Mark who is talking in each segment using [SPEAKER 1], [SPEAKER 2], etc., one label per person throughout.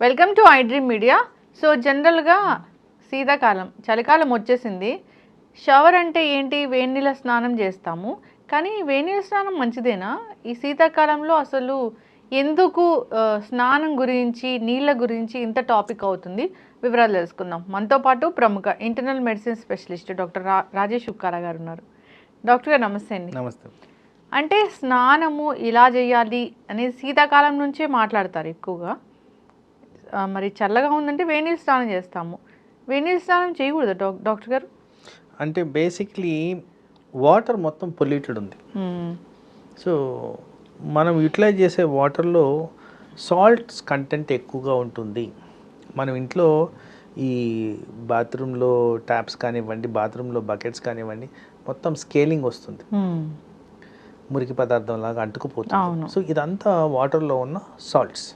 [SPEAKER 1] Welcome to I dream media. So జనరల్గా శీతాకాలం, చలికాలం వచ్చేసింది. షవర్ అంటే ఏంటి? వేడి నీళ్ళ స్నానం చేస్తాము. కానీ వేడి నీళ్ళ స్నానం మంచిదేనా? ఈ శీతాకాలంలో అసలు ఎందుకు స్నానం గురించి, నీళ్ళ గురించి ఇంత టాపిక్ అవుతుంది? వివరాలు తెలుసుకుందాం. మనతో పాటు ప్రముఖ internal medicine specialist doctor Rajesh Ukkara గారు ఉన్నారు. డాక్టర్ గారు నమస్తే అండి.
[SPEAKER 2] నమస్తే.
[SPEAKER 1] అంటే స్నానము ఇలా చేయాలి అనేది శీతాకాలం నుంచే మాట్లాడతారు ఎక్కువగా. మరి చల్లగా ఉందంటే వేడి నీళ్ళు స్నానం చేస్తాము. వేడి నీళ్ళు స్నానం చేయకూడదు డాక్టర్ గారు?
[SPEAKER 2] అంటే బేసిక్లీ వాటర్ మొత్తం పొల్యూటెడ్ ఉంది. సో మనం యూటిలైజ్ చేసే వాటర్లో సాల్ట్స్ కంటెంట్ ఎక్కువగా ఉంటుంది. మనం ఇంట్లో ఈ బాత్రూంలో ట్యాప్స్ కానివ్వండి, బాత్రూంలో బకెట్స్ కానివ్వండి, మొత్తం స్కేలింగ్ వస్తుంది, మురికి పదార్థం లాగా అంటుకుపోతుంది. సో ఇదంతా వాటర్లో ఉన్న salts.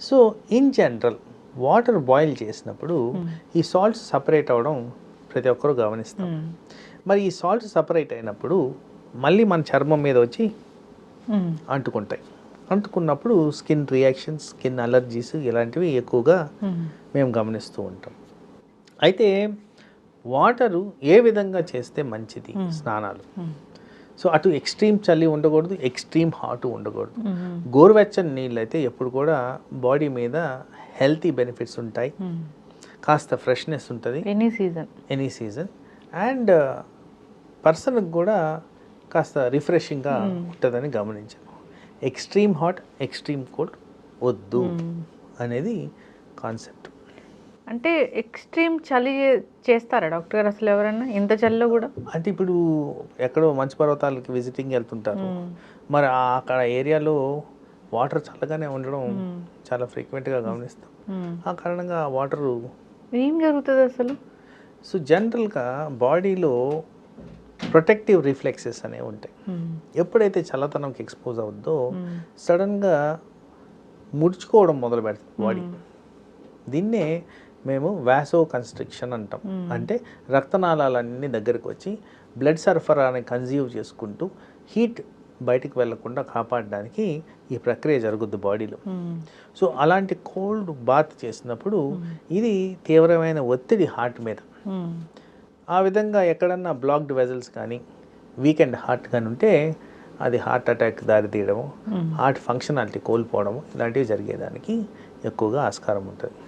[SPEAKER 2] So in general water boil చేసినప్పుడు ఈ సాల్ట్స్ సపరేట్ అవ్వడం ప్రతి ఒక్కరూ గమనిస్తాం. మరి ఈ సాల్ట్స్ సపరేట్ అయినప్పుడు మళ్ళీ మన చర్మం మీద వచ్చి అంటుకుంటాయి. అంటుకున్నప్పుడు స్కిన్ రియాక్షన్స్, స్కిన్ అలర్జీస్ ఇలాంటివి ఎక్కువగా మేము గమనిస్తూ ఉంటాం. అయితే వాటరు ఏ విధంగా చేస్తే మంచిది స్నానాలు? సో అటు ఎక్స్ట్రీమ్ చలి ఉండకూడదు, ఎక్స్ట్రీమ్ హాట్ ఉండకూడదు. గోరువెచ్చని నీళ్ళు అయితే ఎప్పుడు కూడా బాడీ మీద హెల్తీ బెనిఫిట్స్ ఉంటాయి, కాస్త ఫ్రెష్నెస్ ఉంటుంది ఎనీ సీజన్, అండ్ పర్సన్కి కూడా కాస్త రిఫ్రెషింగ్గా ఉంటుందని గమనించాను. ఎక్స్ట్రీమ్ హాట్, ఎక్స్ట్రీమ్ కోల్డ్ వద్దు అనేది కాన్సెప్ట్.
[SPEAKER 1] అంటే ఎక్స్ట్రీమ్ చలి చేస్తారా డాక్టర్ గారు అసలు ఎవరన్నా ఇంత చలిలో కూడా?
[SPEAKER 2] అంటే ఇప్పుడు ఎక్కడో మంచు పర్వతాలకి విజిటింగ్ వెళ్తుంటారు, మరి అక్కడ ఏరియాలో వాటర్ చల్లగానే ఉండడం చాలా ఫ్రీక్వెంట్గా గమనిస్తాం. ఆ కారణంగా వాటరు
[SPEAKER 1] ఏం జరుగుతుంది అసలు?
[SPEAKER 2] సో జనరల్గా బాడీలో ప్రొటెక్టివ్ రిఫ్లెక్సెస్ అనేవి ఉంటాయి. ఎప్పుడైతే చల్లతనంకి ఎక్స్పోజ్ అవుద్దో సడన్గా ముడుచుకోవడం మొదలు పెడుతుంది బాడీ. దీన్నే మేము వాసో కన్స్ట్రిక్షన్ అంటాం. అంటే రక్తనాళాలన్నీ దగ్గరకు వచ్చి బ్లడ్ సరఫరాని కన్జ్యూమ్ చేసుకుంటూ హీట్ బయటికి వెళ్లకుండా కాపాడడానికి ఈ ప్రక్రియ జరుగుద్ది బాడీలో. సో అలాంటి కోల్డ్ బాత్ చేసినప్పుడు ఇది తీవ్రమైన ఒత్తిడి హార్ట్ మీద. ఆ విధంగా ఎక్కడన్నా బ్లాక్డ్ వెజల్స్ కానీ, వీకెండ్ హార్ట్ కానీ ఉంటే అది హార్ట్ అటాక్ దారితీయడము, హార్ట్ ఫంక్షనాలిటీ కోల్పోవడము ఇలాంటివి జరిగేదానికి ఎక్కువగా ఆస్కారం ఉంటుంది.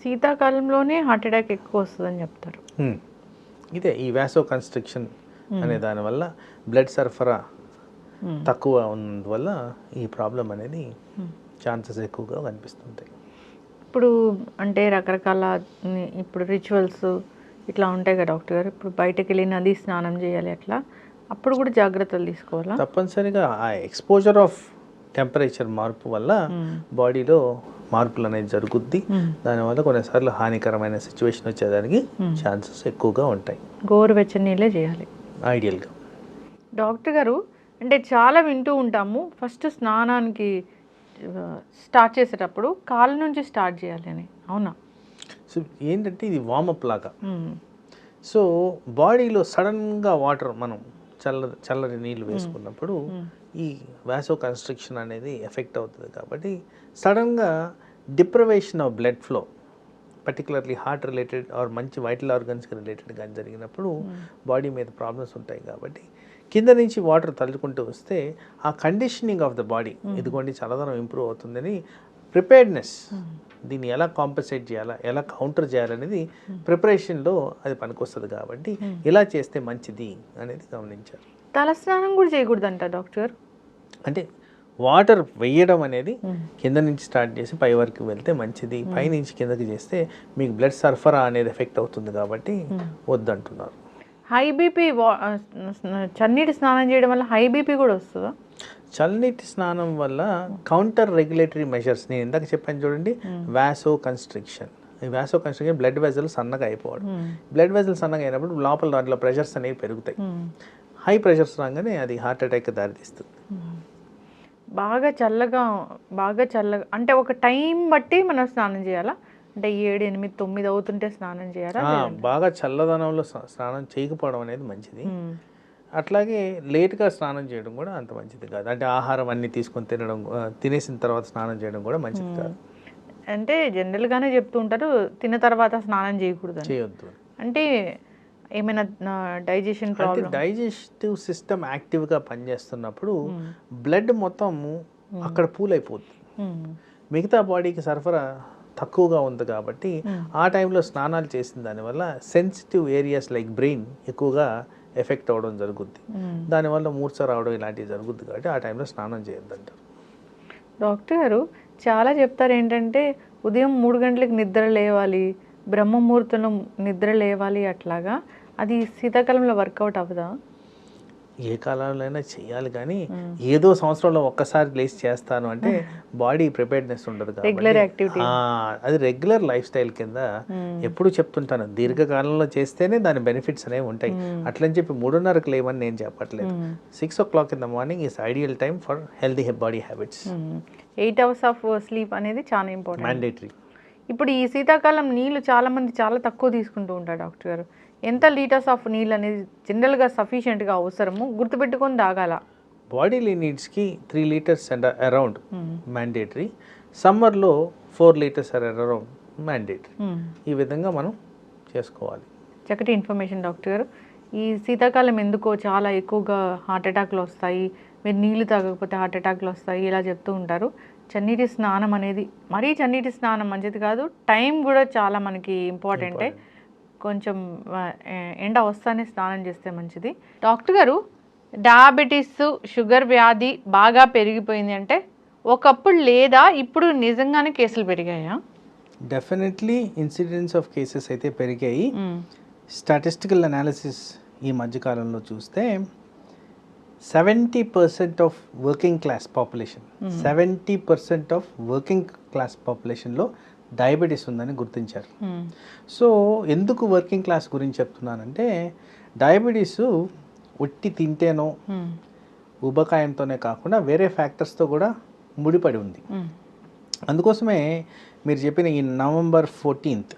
[SPEAKER 1] శీతాకాలంలోనే హార్ట్ అటాక్ ఎక్కువ వస్తుందని చెప్తారు.
[SPEAKER 2] ఇదే ఈ వాసో కన్స్ట్రిక్షన్ అనే దానివల్ల బ్లడ్ సరఫరా తక్కువ ఉన్నందువల్ల ఈ ప్రాబ్లం అనేది ఛాన్సెస్ ఎక్కువగా కనిపిస్తుంటాయి.
[SPEAKER 1] ఇప్పుడు అంటే రకరకాల ఇప్పుడు రిచువల్స్ ఇట్లా ఉంటాయి కదా డాక్టర్ గారు. ఇప్పుడు బయటకు వెళ్ళి నది స్నానం చేయాలి, అట్లా అప్పుడు కూడా జాగ్రత్తలు తీసుకోవాలా?
[SPEAKER 2] తప్పనిసరిగా ఆ ఎక్స్పోజర్ ఆఫ్ టెంపరేచర్ మార్పు వల్ల బాడీలో మార్పులు అనేది జరుగుద్ది. దానివల్ల కొన్నిసార్లు హానికరమైన సిచ్యువేషన్ వచ్చేదానికి ఛాన్సెస్ ఎక్కువగా ఉంటాయి.
[SPEAKER 1] గోరువెచ్చని నీళ్ళే చేయాలి
[SPEAKER 2] ఐడియల్గా.
[SPEAKER 1] డాక్టర్ గారు, అంటే చాలా వింటూ ఉంటాము, ఫస్ట్ స్నానానికి స్టార్ట్ చేసేటప్పుడు కాళ్ళ నుంచి స్టార్ట్ చేయాలి అని, అవునా?
[SPEAKER 2] సో ఏంటంటే ఇది వార్మప్ లాగా. సో బాడీలో సడన్గా వాటర్ మనం చల్లని నీళ్ళు వేసుకున్నప్పుడు ఈ వాసో కన్స్ట్రిక్షన్ అనేది ఎఫెక్ట్ అవుతుంది. కాబట్టి సడన్గా deprivation of blood flow, particularly heart related are మంచి వైటల్ ఆర్గన్స్కి రిలేటెడ్ కానీ జరిగినప్పుడు బాడీ మీద ప్రాబ్లమ్స్ ఉంటాయి. కాబట్టి కింద నుంచి వాటర్ తల్లుకుంటూ వస్తే ఆ కండిషనింగ్ ఆఫ్ ద బాడీ, ఇదిగోండి చల్లదనం ఇంప్రూవ్ అవుతుందని ప్రిపేర్డ్నెస్, దీన్ని ఎలా కాంపన్సేట్ చేయాలా, ఎలా కౌంటర్ చేయాలనేది ప్రిపరేషన్లో అది పనికొస్తుంది. కాబట్టి ఇలా చేస్తే మంచిది అనేది గమనించారు.
[SPEAKER 1] తలస్నానం కూడా చేయకూడదంట డాక్టర్?
[SPEAKER 2] అంటే వాటర్ వేయడం అనేది కింద నుంచి స్టార్ట్ చేసి పై వరకు వెళ్తే మంచిది. పై నుంచి కిందకి చేస్తే మీకు బ్లడ్ సరఫరా అనేది ఎఫెక్ట్ అవుతుంది, కాబట్టి వద్దంటున్నారు.
[SPEAKER 1] హై బీపీ చన్నీటి స్నానం చేయడం వల్ల హై బీపీ కూడా వస్తుందా?
[SPEAKER 2] చల్లనీటి స్నానం వల్ల కౌంటర్ రెగ్యులేటరీ మెజర్స్, నేను ఇందాక చెప్పాను చూడండి, వాసో కన్స్ట్రిక్షన్. ఈ వాసో కన్స్ట్రిక్షన్ బ్లడ్ వెజల్స్ సన్నగా అయిపోవడం. బ్లడ్ వెజల్స్ సన్నగా అయినప్పుడు లోపల దాంట్లో ప్రెషర్స్ అనేవి పెరుగుతాయి. హై ప్రెషర్స్ రాగానే అది హార్ట్ అటాక్ దారితీస్తుంది.
[SPEAKER 1] బాగా చల్లగా అంటే ఒక టైం బట్టి మనం స్నానం చేయాలా? అంటే 7, 8, 9 అవుతుంటే స్నానం చేయాలా?
[SPEAKER 2] బాగా చల్లదనంలో స్నానం చేయకపోవడం అనేది మంచిది. అట్లాగే లేట్గా స్నానం చేయడం కూడా అంత మంచిది కాదు. అంటే ఆహారం అన్నీ తీసుకొని తినేసిన తర్వాత స్నానం చేయడం కూడా మంచిది కాదు.
[SPEAKER 1] అంటే జనరల్గానే చెప్తూ ఉంటారు తిన్న తర్వాత స్నానం చేయకూడదు,
[SPEAKER 2] చేయొద్దు.
[SPEAKER 1] అంటే ఏమైనా డైజెషన్
[SPEAKER 2] అంటే
[SPEAKER 1] ప్రాబ్లం?
[SPEAKER 2] డైజెస్టివ్ సిస్టమ్ యాక్టివ్గా పనిచేస్తున్నప్పుడు బ్లడ్ మొత్తం అక్కడ పూల్ అయిపోతుంది. మిగతా బాడీకి సరఫరా తక్కువగా ఉంది కాబట్టి ఆ టైంలో స్నానాలు చేసిన దానివల్ల సెన్సిటివ్ ఏరియాస్ లైక్ బ్రెయిన్ ఎక్కువగా ఎఫెక్ట్ అవ్వడం జరుగుద్ది. దానివల్ల మూర్ఛ రావడం ఇలాంటివి జరుగుద్ది కాబట్టి ఆ టైంలో స్నానం చేయొద్దంటారు.
[SPEAKER 1] డాక్టర్ గారు చాలా చెప్తారు ఏంటంటే ఉదయం 3 గంటలకు నిద్ర లేవాలి, బ్రహ్మ ముహూర్తంలో నిద్ర లేవాలి, అట్లాగా అది శీతాకాలంలో వర్కౌట్ అవ్వదా?
[SPEAKER 2] ఏ కాలంలో అయినా చేయాలి, కానీ ఏదో సంవత్సరంలో ఒక్కసారి లేచి చేస్తాను అంటే బాడీ ప్రిపేర్డ్నెస్ ఉండదు
[SPEAKER 1] రెగ్యులర్
[SPEAKER 2] కాబట్టి
[SPEAKER 1] యాక్టివిటీ.
[SPEAKER 2] అది రెగ్యులర్ లైఫ్ స్టైల్ కింద ఎప్పుడు చెప్తుంటాను. దీర్ఘకాలంలో చేస్తేనే దాని బెనిఫిట్స్ అనేవి ఉంటాయి. అట్లని చెప్పి 3:30కి లేవని నేను చెప్పట్లేదు. 6 o'clock in the morning is ideal time for healthy body habits.
[SPEAKER 1] 8 hours of sleep అనేది చాలా ఇంపార్టెంట్,
[SPEAKER 2] మ్యాండేటరీ.
[SPEAKER 1] ఇప్పుడు ఈ శీతాకాలం నీళ్ళు చాలామంది చాలా తక్కువ తీసుకుంటూ ఉంటారు డాక్టర్ గారు. ఎంత లీటర్స్ ఆఫ్ నీళ్ళు అనేది జనరల్గా సఫిషియెంట్గా అవసరము, గుర్తుపెట్టుకొని తాగాల?
[SPEAKER 2] బాడీలీ నీడ్స్కి 3 liters అండ్ అరౌండ్ మ్యాండేటరీ. సమ్మర్లో 4 liters అరౌండ్ మ్యాండేటరీ. ఈ విధంగా మనం చేసుకోవాలి.
[SPEAKER 1] చక్కటి ఇన్ఫర్మేషన్ డాక్టర్ గారు. ఈ శీతాకాలం ఎందుకో చాలా ఎక్కువగా హార్ట్ అటాక్లు వస్తాయి, మీరు నీళ్లు తాగకపోతే హార్ట్ అటాక్లు వస్తాయి, ఇలా చెప్తూ ఉంటారు. చన్నీటి స్నానం అనేది, మరీ చన్నీటి స్నానం మంచిది కాదు, టైం కూడా చాలా మనకి ఇంపార్టెంటే. కొంచెం ఎండ వస్తానే స్నానం చేస్తే మంచిది. డాక్టర్ గారు, డయాబెటీస్, షుగర్ వ్యాధి బాగా పెరిగిపోయింది అంటే ఒకప్పుడు లేదా ఇప్పుడు నిజంగానే కేసులు పెరిగాయా?
[SPEAKER 2] డెఫినెట్లీ ఇన్సిడెన్స్ ఆఫ్ కేసెస్ అయితే పెరిగాయి. స్టాటిస్టికల్ అనాలిసిస్ ఈ మధ్యకాలంలో చూస్తే 70% of working class population, 70% of working class పాపులేషన్లో డయాబెటీస్ ఉందని గుర్తించారు. సో ఎందుకు వర్కింగ్ క్లాస్ గురించి చెప్తున్నానంటే, డయాబెటీస్ ఒట్టి తింటేనో ఊబకాయంతోనే కాకుండా వేరే ఫ్యాక్టర్స్తో కూడా ముడిపడి ఉంది. అందుకోసమే మీరు చెప్పిన ఈ November 14th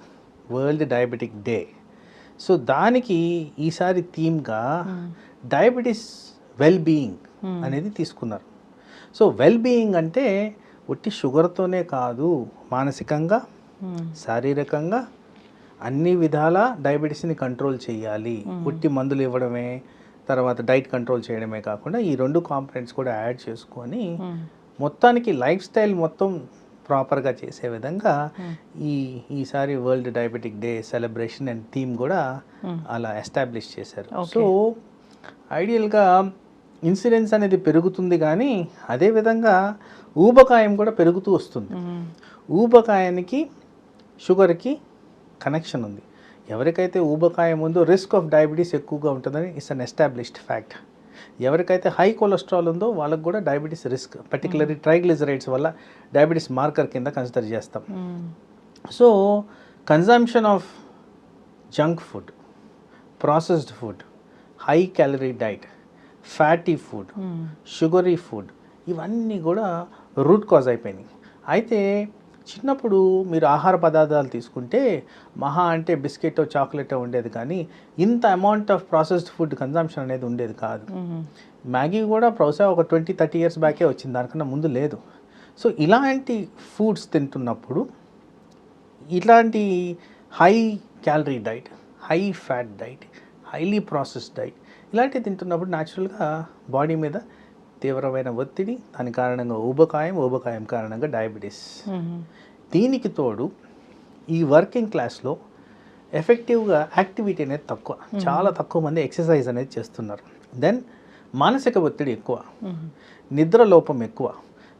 [SPEAKER 2] world diabetic day, so దానికి ఈసారి థీమ్గా డయాబెటీస్ వెల్ బీయింగ్ అనేది తీసుకున్నారు. సో వెల్ బీయింగ్ అంటే ఒట్టి షుగర్తోనే కాదు, మానసికంగా, శారీరకంగా అన్ని విధాల డయాబెటీస్ని కంట్రోల్ చేయాలి. ఒట్టి మందులు ఇవ్వడమే, తర్వాత డైట్ కంట్రోల్ చేయడమే కాకుండా ఈ 2 కాంపనెంట్స్ కూడా యాడ్ చేసుకొని మొత్తానికి లైఫ్ స్టైల్ మొత్తం ప్రాపర్గా చేసే విధంగా ఈసారి world diabetic day celebration and theme కూడా అలా ఎస్టాబ్లిష్ చేశారు. సో ఐడియల్గా ఇన్సిడెన్స్ అనేది పెరుగుతుంది, కానీ అదేవిధంగా ఊబకాయం కూడా పెరుగుతూ వస్తుంది. ఊబకాయానికి షుగర్కి కనెక్షన్ ఉంది. ఎవరికైతే ఊబకాయం ఉందో రిస్క్ ఆఫ్ డయాబెటీస్ ఎక్కువగా ఉంటుందని ఇట్స్ అన్ ఎస్టాబ్లిష్డ్ ఫ్యాక్ట్. ఎవరికైతే హై కొలెస్ట్రాల్ ఉందో వాళ్ళకు కూడా డయాబెటీస్ రిస్క్, పర్టికులర్లీ ట్రైగ్లిజరైడ్స్ వల్ల డయాబెటీస్ మార్కర్ కింద కన్సిడర్ చేస్తాం. So consumption of junk food, processed food, high calorie diet, fatty food, sugary food, ఇవన్నీ కూడా రూట్ కాజ్ అయిపోయినాయి. అయితే చిన్నప్పుడు మీరు ఆహార పదార్థాలు తీసుకుంటే మహా అంటే బిస్కెటో చాక్లెటో ఉండేది, కానీ ఇంత amount of processed food consumption అనేది ఉండేది కాదు. మ్యాగీ కూడా బహుశా ఒక 20-30 years బ్యాకే వచ్చింది, దానికన్నా ముందు లేదు. సో ఇలాంటి ఫుడ్స్ తింటున్నప్పుడు ఇలాంటి high calorie diet, high fat diet, highly processed diet ఇలాంటివి తింటున్నప్పుడు న్యాచురల్గా బాడీ మీద తీవ్రమైన ఒత్తిడి, దాని కారణంగా ఊబకాయం కారణంగా డయాబెటీస్. దీనికి తోడు ఈ వర్కింగ్ క్లాస్లో ఎఫెక్టివ్గా యాక్టివిటీ అనేది తక్కువ, చాలా తక్కువ మంది ఎక్సర్సైజ్ అనేది చేస్తున్నారు. దెన్ మానసిక ఒత్తిడి ఎక్కువ, నిద్ర లోపం ఎక్కువ.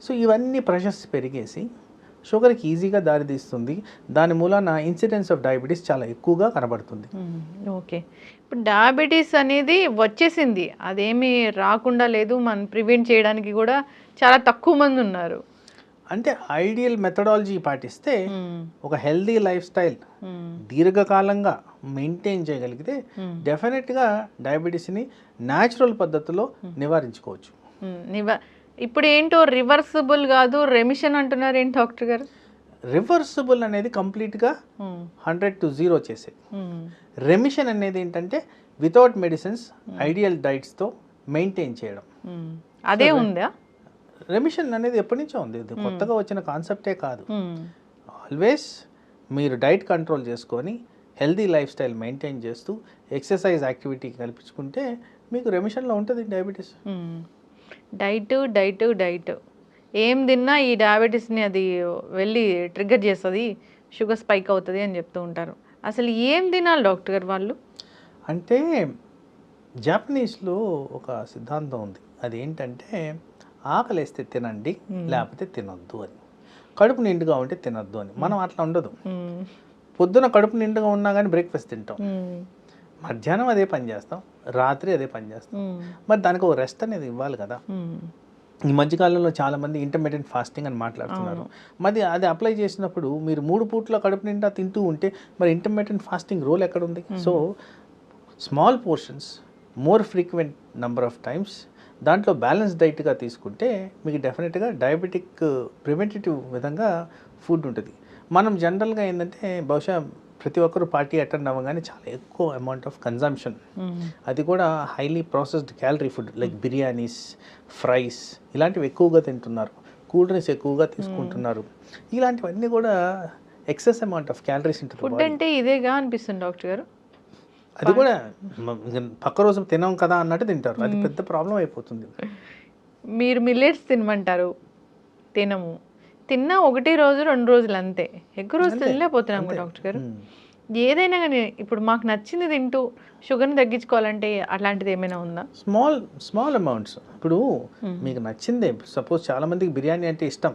[SPEAKER 2] సో ఇవన్నీ ప్రెషర్స్ పెరిగేసి షుగర్కి ఈజీగా దారితీస్తుంది. దాని మూలాన ఇన్సిడెన్స్ ఆఫ్ డయాబెటీస్ చాలా ఎక్కువగా కనబడుతుంది.
[SPEAKER 1] ఓకే, ఇప్పుడు డయాబెటీస్ అనేది వచ్చేసింది, అదేమీ రాకుండా లేదు, మనం ప్రివెంట్ చేయడానికి కూడా చాలా తక్కువ మంది ఉన్నారు.
[SPEAKER 2] అంటే ఐడియల్ మెథడాలజీ పాటిస్తే ఒక హెల్దీ లైఫ్ స్టైల్ దీర్ఘకాలంగా మెయింటైన్ చేయగలిగితే డెఫినెట్గా డయాబెటీస్ని న్యాచురల్ పద్ధతిలో నివారించుకోవచ్చు.
[SPEAKER 1] ఇప్పుడు ఏంటో రివర్సిబుల్ కాదు, రెమిషన్ అంటున్నారు ఏంటి డాక్టర్ గారు?
[SPEAKER 2] రివర్సిబుల్ అనేది కంప్లీట్గా 100 to 0 చేసేది. రెమిషన్ అనేది ఏంటంటే వితౌట్ మెడిసిన్స్ ఐడియల్ డైట్స్తో మెయింటైన్ చేయడం.
[SPEAKER 1] అదే ఉందా?
[SPEAKER 2] రెమిషన్ అనేది ఎప్పటి నుంచో ఉంది, ఇది కొత్తగా వచ్చిన కాన్సెప్టే కాదు. ఆల్వేస్ మీరు డైట్ కంట్రోల్ చేసుకొని హెల్దీ లైఫ్ స్టైల్ మెయింటైన్ చేస్తూ ఎక్సర్సైజ్ యాక్టివిటీ కల్పించుకుంటే మీకు రెమిషన్లో ఉంటుంది డయాబెటీస్.
[SPEAKER 1] డైట్ ఏం తిన్నా ఈ డయాబెటీస్ని అది వెళ్ళి ట్రిగ్గర్ చేస్తుంది, షుగర్ స్పైక్ అవుతుంది అని చెప్తూ ఉంటారు. అసలు ఏం తినాలి డాక్టర్ గారు వాళ్ళు?
[SPEAKER 2] అంటే జాపనీస్లో ఒక సిద్ధాంతం ఉంది, అది ఏంటంటే ఆకలేస్తే తినండి లేకపోతే తినొద్దు అని, కడుపు నిండుగా ఉంటే తినొద్దు అని. మనం అట్లా ఉండదు, పొద్దున కడుపు నిండుగా ఉన్నా కానీ బ్రేక్ఫాస్ట్ తింటాం, మధ్యాహ్నం అదే పని చేస్తాం, రాత్రి అదే పని చేస్తాం. మరి దానికి ఒక రెస్ట్ అనేది ఇవ్వాలి కదా. ఈ మధ్యకాలంలో చాలామంది ఇంటర్మీడియట్ ఫాస్టింగ్ అని మాట్లాడుతున్నారు. మరి అది అప్లై చేసినప్పుడు మీరు 3 పూట్ల కడుపు నిండా తింటూ ఉంటే మరి ఇంటర్మీడియట్ ఫాస్టింగ్ రోల్ ఎక్కడ ఉంది? So small portions, more frequent number of times, దాంట్లో బ్యాలెన్స్ డైట్గా తీసుకుంటే మీకు డెఫినెట్గా డయాబెటిక్ ప్రివెంటేటివ్ విధంగా ఫుడ్ ఉంటుంది. మనం జనరల్గా ఏంటంటే బహుశా ప్రతి ఒక్కరు పార్టీ అటెండ్ అవ్వగానే చాలా ఎక్కువ అమౌంట్ ఆఫ్ కన్జంప్షన్, అది కూడా highly processed calorie food like biryanis, fries ఇలాంటివి ఎక్కువగా తింటున్నారు, కూల్ డ్రింక్స్ ఎక్కువగా తీసుకుంటున్నారు. ఇలాంటివన్నీ కూడా ఎక్సెస్ అమౌంట్ ఆఫ్ క్యాలరీస్ ఉంటుంది.
[SPEAKER 1] ఫుడ్ అంటే ఇదేగా అనిపిస్తుంది డాక్టర్ గారు.
[SPEAKER 2] అది కూడా పక్క రోజు తినం కదా అన్నట్టు తింటారు, అది పెద్ద ప్రాబ్లం అయిపోతుంది.
[SPEAKER 1] మీరు మిల్లెట్స్ తినమంటారు, తినము, తిన్నా 1 రోజు 2 రోజులు అంతే, ఎక్కువ రోజు తినలేకపోతున్నాం డాక్టర్ గారు. ఏదైనా కానీ ఇప్పుడు మాకు నచ్చింది తింటూ షుగర్ని తగ్గించుకోవాలంటే అట్లాంటిది ఏమైనా ఉందా?
[SPEAKER 2] Small amounts. ఇప్పుడు మీకు నచ్చిందే, సపోజ్ చాలా మందికి బిర్యానీ అంటే ఇష్టం,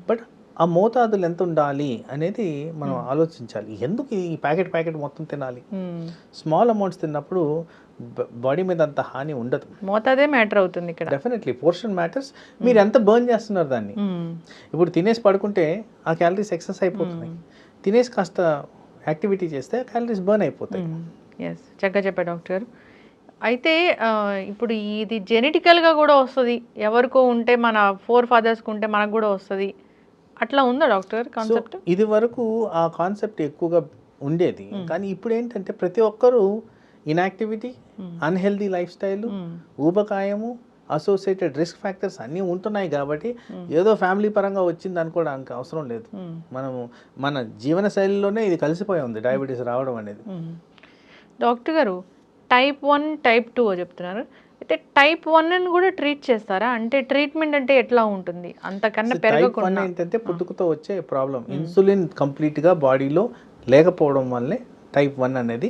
[SPEAKER 2] బట్ ఆ మోతాదులు ఎంత ఉండాలి అనేది మనం ఆలోచించాలి. ఎందుకు ఈ ప్యాకెట్ మొత్తం తినాలి? స్మాల్ అమౌంట్స్ తిన్నప్పుడు బాడీ మీద అంత హాని ఉండదు.
[SPEAKER 1] మోతాదే మ్యాటర్ అవుతుంది ఇక్కడ.
[SPEAKER 2] Definitely portion matters. మీరు ఎంత బర్న్ చేస్తున్నారు దాన్ని. ఇప్పుడు తినేసి పడుకుంటే ఆ క్యాలరీస్ ఎక్సెస్ అయిపోతున్నాయి, తినేసి కాస్త యాక్టివిటీ చేస్తే క్యాలరీస్ బర్న్ అయిపోతాయి.
[SPEAKER 1] ఎస్, చక్కగా చెప్పారు డాక్టర్ గారు. అయితే ఇప్పుడు ఇది జెనెటికల్గా కూడా వస్తుంది, ఎవరికో ఉంటే మన ఫాదర్స్కి ఉంటే మనకు కూడా వస్తుంది, అట్లా ఉందా డాక్టర్ గారు కాన్సెప్ట్?
[SPEAKER 2] ఇది వరకు ఆ కాన్సెప్ట్ ఎక్కువగా ఉండేది, కానీ ఇప్పుడు ఏంటంటే ప్రతి ఒక్కరూ ఇన్యాక్టివిటీ, అన్హెల్దీ లైఫ్ స్టైల్, ఊబకాయము, అసోసియేటెడ్ రిస్క్ ఫ్యాక్టర్స్ అన్నీ ఉంటున్నాయి కాబట్టి ఏదో ఫ్యామిలీ పరంగా వచ్చింది అనుకోవడానికి అవసరం లేదు. మనము మన జీవన శైలిలోనే ఇది కలిసిపోయి ఉంది డయాబెటీస్ రావడం అనేది.
[SPEAKER 1] డాక్టర్ గారు టైప్ 1 టైప్ 2 చెప్తున్నారు, అయితే టైప్ 1 కూడా ట్రీట్ చేస్తారా? అంటే ట్రీట్మెంట్ అంటే ఎట్లా ఉంటుంది? అంతకన్నా పెరగకుండా
[SPEAKER 2] ఏంటంటే పుట్టుకతో వచ్చే ప్రాబ్లం, ఇన్సులిన్ కంప్లీట్గా బాడీలో లేకపోవడం వల్లే టైప్ 1 అనేది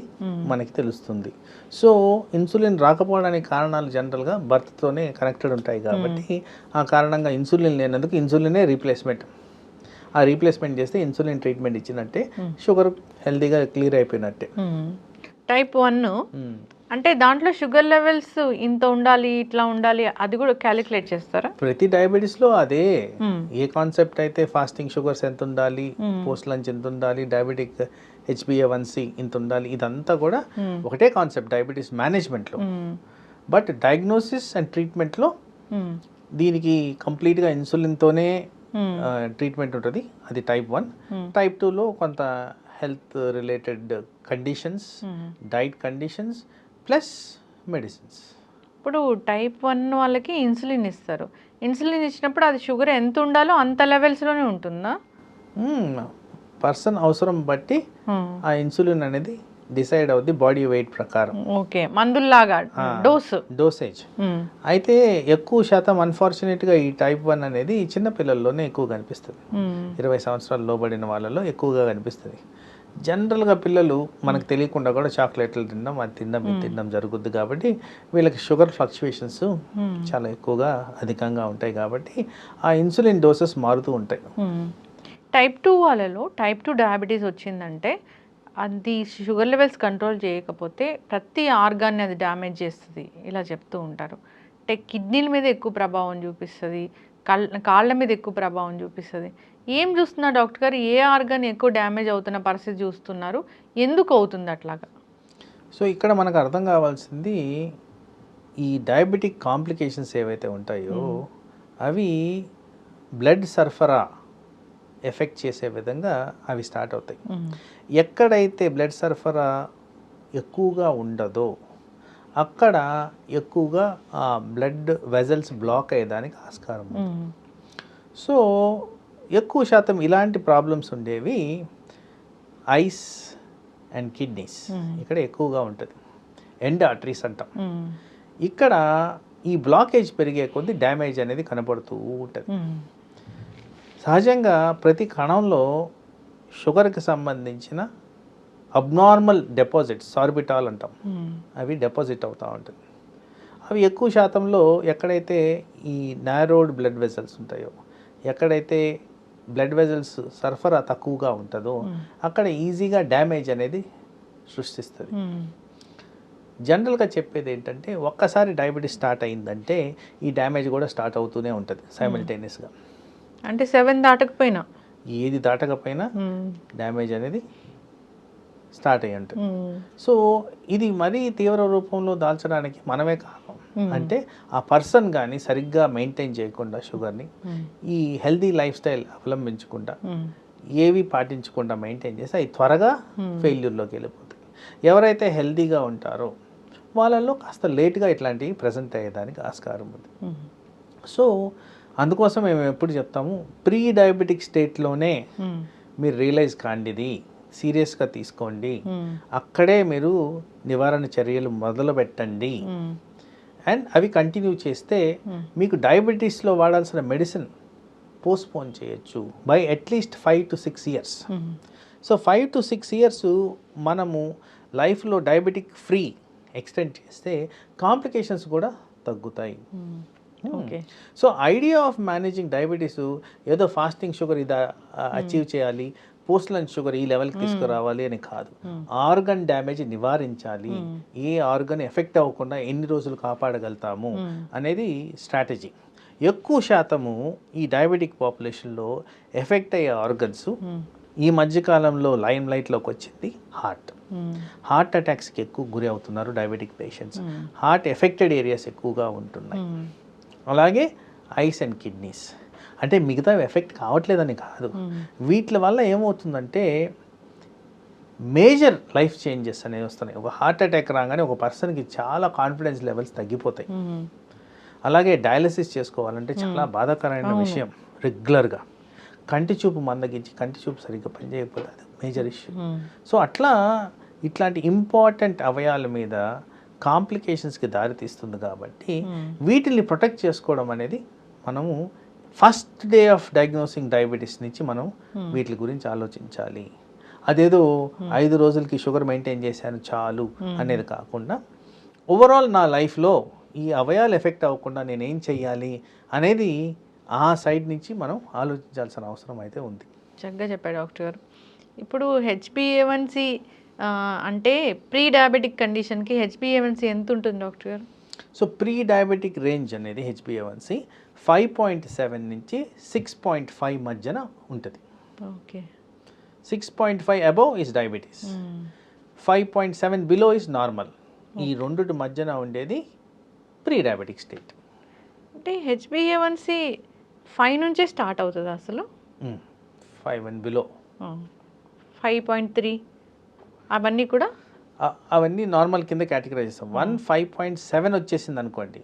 [SPEAKER 2] మనకి తెలుస్తుంది. సో ఇన్సులిన్ రాకపోవడానికి కారణాలు జనరల్గా బర్త్తోనే కనెక్టెడ్ ఉంటాయి కాబట్టి ఆ కారణంగా ఇన్సులిన్ లేనందుకు ఇన్సులినే రీప్లేస్మెంట్. ఆ రీప్లేస్మెంట్ చేస్తే ఇన్సులిన్ ట్రీట్మెంట్ ఇచ్చినట్టే, షుగర్ హెల్తీగా క్లియర్ అయిపోయినట్టే.
[SPEAKER 1] టైప్ 1 అంటే దాంట్లో షుగర్ లెవెల్స్ ఇంత ఉండాలి, ఇట్లా ఉండాలి, అది కూడా క్యాలిక్యులేట్ చేస్తారా?
[SPEAKER 2] ప్రతి డయాబెటీస్లో అదే, ఏ కాన్సెప్ట్ అయితే ఫాస్టింగ్ షుగర్స్ ఎంత ఉండాలి, పోస్ట్ లంచ్ ఎంత ఉండాలి, డయాబెటిక్ HbA1c ఇంత ఉండాలి, ఇదంతా కూడా ఒకటే కాన్సెప్ట్ డయాబెటీస్ మేనేజ్మెంట్లో. బట్ డయాగ్నోసిస్ అండ్ ట్రీట్మెంట్లో దీనికి కంప్లీట్గా ఇన్సులిన్తోనే ట్రీట్మెంట్ ఉంటుంది, అది టైప్ 1. టైప్ 2లో కొంత health related conditions, diet conditions plus medicines.
[SPEAKER 1] ఇప్పుడు టైప్ 1 వాళ్ళకి ఇన్సులిన్ ఇస్తారు, ఇన్సులిన్ ఇచ్చినప్పుడు అది షుగర్ ఎంత ఉండాలో అంత లెవెల్స్లోనే ఉంటుందా?
[SPEAKER 2] పర్సన్ అవసరం బట్టి ఆ ఇన్సులిన్ అనేది డిసైడ్ అవుద్ది బాడీ వెయిట్ ప్రకారం.
[SPEAKER 1] ఓకే, మందుల్లాగా
[SPEAKER 2] డోసేజ్. అయితే ఎక్కువ శాతం అన్ఫార్చునేట్గా ఈ టైప్ 1 అనేది చిన్న పిల్లల్లోనే ఎక్కువ కనిపిస్తుంది, 20 సంవత్సరాలు లోబడిన వాళ్ళలో ఎక్కువగా కనిపిస్తుంది. జనరల్గా పిల్లలు మనకు తెలియకుండా కూడా చాక్లెట్లు తినడం, అది తినడం జరుగుద్ది కాబట్టి వీళ్ళకి షుగర్ ఫ్లక్చువేషన్స్ చాలా ఎక్కువగా అధికంగా ఉంటాయి కాబట్టి ఆ ఇన్సులిన్ డోసెస్ మారుతూ ఉంటాయి.
[SPEAKER 1] టైప్ 2 వాళ్ళలో టైప్ 2 డయాబెటీస్ వచ్చిందంటే అది షుగర్ లెవెల్స్ కంట్రోల్ చేయకపోతే ప్రతి ఆర్గాన్ని అది డ్యామేజ్ చేస్తుంది ఇలా చెప్తూ ఉంటారు. అంటే కిడ్నీల మీద ఎక్కువ ప్రభావం చూపిస్తుంది, కాళ్ళ మీద ఎక్కువ ప్రభావం చూపిస్తుంది. ఏం చూస్తున్నారు డాక్టర్ గారు, ఏ ఆర్గాన్ ఎక్కువ డ్యామేజ్ అవుతున్న పరిస్థితి చూస్తున్నారు, ఎందుకు అవుతుంది అట్లాగా?
[SPEAKER 2] సో ఇక్కడ మనకు అర్థం కావాల్సింది ఈ డయాబెటిక్ కాంప్లికేషన్స్ ఏవైతే ఉంటాయో అవి బ్లడ్ సరఫరా ఎఫెక్ట్ చేసే విధంగా అవి స్టార్ట్ అవుతాయి. ఎక్కడైతే బ్లడ్ సరఫరా ఎక్కువగా ఉండదో అక్కడ ఎక్కువగా ఆ బ్లడ్ వెజల్స్ బ్లాక్ అయ్యేదానికి ఆస్కారం ఉంది. సో ఎక్కువ శాతం ఇలాంటి ప్రాబ్లమ్స్ ఉండేవి ఐస్ అండ్ కిడ్నీస్, ఇక్కడ ఎక్కువగా ఉంటుంది. ఎండ్ ఆర్టరీస్ అంటాం. ఇక్కడ ఈ బ్లాకేజ్ పెరిగే కొద్దీ డ్యామేజ్ అనేది కనబడుతూ ఉంటుంది. సహజంగా ప్రతి కణంలో షుగర్కి సంబంధించిన అబ్నార్మల్ డిపాజిట్స్, సార్బిటాల్ అంటాం, అవి డిపాజిట్ అవుతూ ఉంటుంది. అవి ఎక్కువ శాతంలో ఎక్కడైతే ఈ నారోడ్ బ్లడ్ వెజల్స్ ఉంటాయో, ఎక్కడైతే బ్లడ్ వెజల్స్ సరఫరా తక్కువగా ఉంటుందో అక్కడ ఈజీగా డ్యామేజ్ అనేది సృష్టిస్తుంది. జనరల్గా చెప్పేది ఏంటంటే ఒక్కసారి డయాబెటీస్ స్టార్ట్ అయిందంటే ఈ డ్యామేజ్ కూడా స్టార్ట్ అవుతూనే ఉంటుంది సైమల్టేనియస్గా.
[SPEAKER 1] అంటే 7 దాటకపోయినా,
[SPEAKER 2] ఏది దాటకపోయినా డ్యామేజ్ అనేది స్టార్ట్ అయ్యి ఉంటుంది. సో ఇది మరీ తీవ్ర రూపంలో దాల్చడానికి మనమే కారణం. అంటే ఆ పర్సన్ కానీ సరిగ్గా మెయింటైన్ చేయకుండా షుగర్ని, ఈ హెల్దీ లైఫ్ స్టైల్ అవలంబించకుండా, ఏవి పాటించకుండా మెయింటైన్ చేస్తే అవి త్వరగా ఫెయిల్యూర్లోకి వెళ్ళిపోతాయి. ఎవరైతే హెల్దీగా ఉంటారో వాళ్ళల్లో కాస్త లేట్గా ఇట్లాంటివి ప్రజెంట్ అయ్యేదానికి ఆస్కారం ఉంది. సో అందుకోసం మేము ఎప్పుడు చెప్తాము, ప్రీ డయాబెటిక్ స్టేట్లోనే మీరు రియలైజ్ కాండిది, సీరియస్గా తీసుకోండి, అక్కడే మీరు నివారణ చర్యలు మొదలు పెట్టండి. అండ్ అవి కంటిన్యూ చేస్తే మీకు డయాబెటీస్లో వాడాల్సిన మెడిసిన్ పోస్ట్పోన్ చేయొచ్చు by at least 5 to 6 years. So 5 to 6 years మనము లైఫ్లో డయాబెటిక్ ఫ్రీ ఎక్స్టెండ్ చేస్తే కాంప్లికేషన్స్ కూడా తగ్గుతాయి. So idea of managing diabetes ఏదో ఫాస్టింగ్ షుగర్ ఇది అచీవ్ చేయాలి, పోస్ట్ లంచ్ షుగర్ ఈ లెవెల్కి తీసుకురావాలి అని కాదు. ఆర్గన్ డ్యామేజ్ నివారించాలి, ఏ ఆర్గన్ ఎఫెక్ట్ అవ్వకుండా ఎన్ని రోజులు కాపాడగలుగుతాము అనేది స్ట్రాటజీ. ఎక్కువ శాతము ఈ డయాబెటిక్ పాపులేషన్లో ఎఫెక్ట్ అయ్యే ఆర్గన్స్ ఈ మధ్యకాలంలో లైమ్ లైట్లోకి వచ్చింది హార్ట్ అటాక్స్కి ఎక్కువ గురి అవుతున్నారు diabetic patients. Heart affected areas ఎక్కువగా ఉంటున్నాయి. అలాగే ఐస్ అండ్ కిడ్నీస్. అంటే మిగతా ఎఫెక్ట్ కావట్లేదని కాదు, వీటి వల్ల ఏమవుతుందంటే మేజర్ లైఫ్ చేంజెస్ అనేవి వస్తున్నాయి. ఒక హార్ట్ అటాక్ రాగానే ఒక పర్సన్కి చాలా కాన్ఫిడెన్స్ లెవెల్స్ తగ్గిపోతాయి. అలాగే డయాలసిస్ చేసుకోవాలంటే చాలా బాధాకరమైన విషయం. రెగ్యులర్గా కంటి చూపు మందగించి కంటి చూపు సరిగ్గా పనిచేయకపోతే అది మేజర్ ఇష్యూ. సో అట్లా ఇట్లాంటి ఇంపార్టెంట్ అవయాల మీద కాంప్లికేషన్స్కి దారితీస్తుంది. కాబట్టి వీటిని ప్రొటెక్ట్ చేసుకోవడం అనేది మనము first day of diagnosing diabetes నుంచి మనం వీటి గురించి ఆలోచించాలి. అదేదో 5 రోజులకి షుగర్ మెయింటైన్ చేశాను చాలు అనేది కాకుండా ఓవరాల్ నా లైఫ్లో ఈ అవయాలు ఎఫెక్ట్ అవ్వకుండా నేనేం చెయ్యాలి అనేది ఆ సైడ్ నుంచి మనం ఆలోచించాల్సిన అవసరం అయితే ఉంది.
[SPEAKER 1] చక్కగా చెప్పాడు డాక్టర్ గారు. ఇప్పుడు HbA1c అంటే ప్రీ డయాబెటిక్ కండిషన్కి HbA1c ఎంత ఉంటుంది డాక్టర్ గారు?
[SPEAKER 2] సో ప్రీ డయాబెటిక్ రేంజ్ అనేది HbA1c 5.7 నుంచి 6.5 మధ్యన ఉంటుంది.
[SPEAKER 1] Okay.
[SPEAKER 2] 6.5 above is diabetes, 5.7 below is normal. ఈ రెండుటి మధ్యన ఉండేది ప్రీ డయాబెటిక్ స్టేట్.
[SPEAKER 1] అంటే HbA1c 5 నుంచే స్టార్ట్ అవుతుంది అసలు?
[SPEAKER 2] 5 అండ్ బిలో
[SPEAKER 1] 5.3 అవన్నీ కూడా
[SPEAKER 2] అవన్నీ నార్మల్ కింద కేటగిరైజ్ చేస్తాం. 5.7 వచ్చేసింది అనుకోండి,